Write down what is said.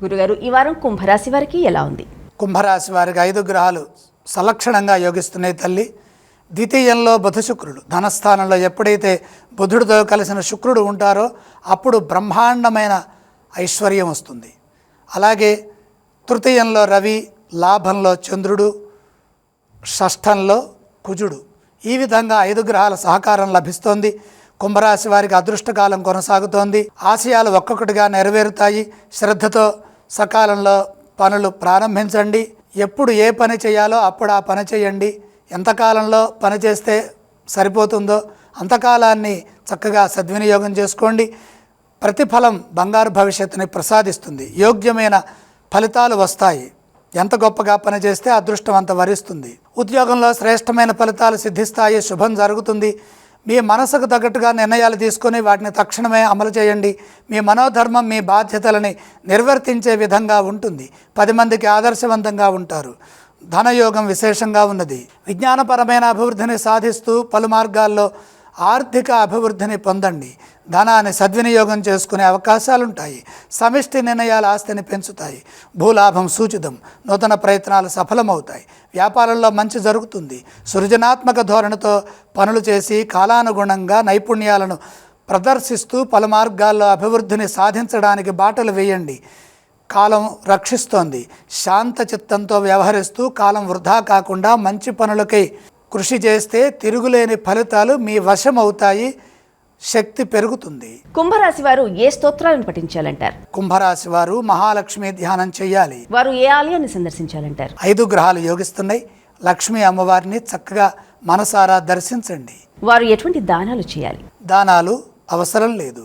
గురుగారు, ఈ వారం కుంభరాశి వారికి ఎలా ఉంది? కుంభరాశి వారికి 5 గ్రహాలు సలక్షణంగా యోగిస్తున్నాయి తల్లి. ద్వితీయంలో బుధ శుక్రుడు, ధనస్థానంలో ఎప్పుడైతే బుధుడితో కలిసిన శుక్రుడు ఉంటారో అప్పుడు బ్రహ్మాండమైన ఐశ్వర్యం వస్తుంది. అలాగే తృతీయంలో రవి, లాభంలో చంద్రుడు, షష్ఠంలో కుజుడు. ఈ విధంగా 5 గ్రహాల సహకారం లభిస్తోంది. కుంభరాశి వారికి అదృష్టకాలం కొనసాగుతోంది. ఆశయాలు ఒక్కొక్కటిగా నెరవేరుతాయి. శ్రద్ధతో సకాలంలో పనులు ప్రారంభించండి. ఎప్పుడు ఏ పని చేయాలో అప్పుడు ఆ పని చేయండి. ఎంతకాలంలో పని చేస్తే సరిపోతుందో అంతకాలాన్ని చక్కగా సద్వినియోగం చేసుకోండి. ప్రతిఫలం బంగారు భవిష్యత్తుని ప్రసాదిస్తుంది. యోగ్యమైన ఫలితాలు వస్తాయి. ఎంత గొప్పగా పనిచేస్తే అదృష్టం అంత వరిస్తుంది. ఉద్యోగంలో శ్రేష్టమైన ఫలితాలు సిద్ధిస్తాయి. శుభం జరుగుతుంది. మీ మనసుకు తగ్గట్టుగా నిర్ణయాలు తీసుకొని వాటిని తక్షణమే అమలు చేయండి. మీ మనోధర్మం మీ బాధ్యతలని నిర్వర్తించే విధంగా ఉంటుంది. 10 మందికి ఆదర్శవంతంగా ఉంటారు. ధనయోగం విశేషంగా ఉన్నది. విజ్ఞానపరమైన అభివృద్ధిని సాధిస్తూ పలు మార్గాల్లో ఆర్థిక అభివృద్ధిని పొందండి. ధనాన్ని సద్వినియోగం చేసుకునే అవకాశాలుంటాయి. సమిష్టి నిర్ణయాలు ఆస్తిని పెంచుతాయి. భూలాభం సూచితం. నూతన ప్రయత్నాలు సఫలమవుతాయి. వ్యాపారంలో మంచి జరుగుతుంది. సృజనాత్మక ధోరణితో పనులు చేసి కాలానుగుణంగా నైపుణ్యాలను ప్రదర్శిస్తూ పలు మార్గాల్లో అభివృద్ధిని సాధించడానికి బాటలు వేయండి. కాలం రక్షిస్తోంది. శాంత చిత్తంతో వ్యవహరిస్తూ కాలం వృధా కాకుండా మంచి పనులకై కృషి చేస్తే తిరుగులేని ఫలితాలు మీ వశం అవుతాయి. శక్తి పెరుగుతుంది. కుంభరాశి వారు ఏ స్తోత్రాలను పఠించాలంటారు? కుంభరాశి వారు మహాలక్ష్మి ధ్యానం చేయాలి. వారు ఏ ఆలయాన్ని సందర్శించాలంటారు? 5 గ్రహాలు యోగిస్తున్నాయి. లక్ష్మీ అమ్మవారిని చక్కగా మనసారా దర్శించండి. వారు ఎటువంటి దానాలు చేయాలి? దానాలు అవసరం లేదు.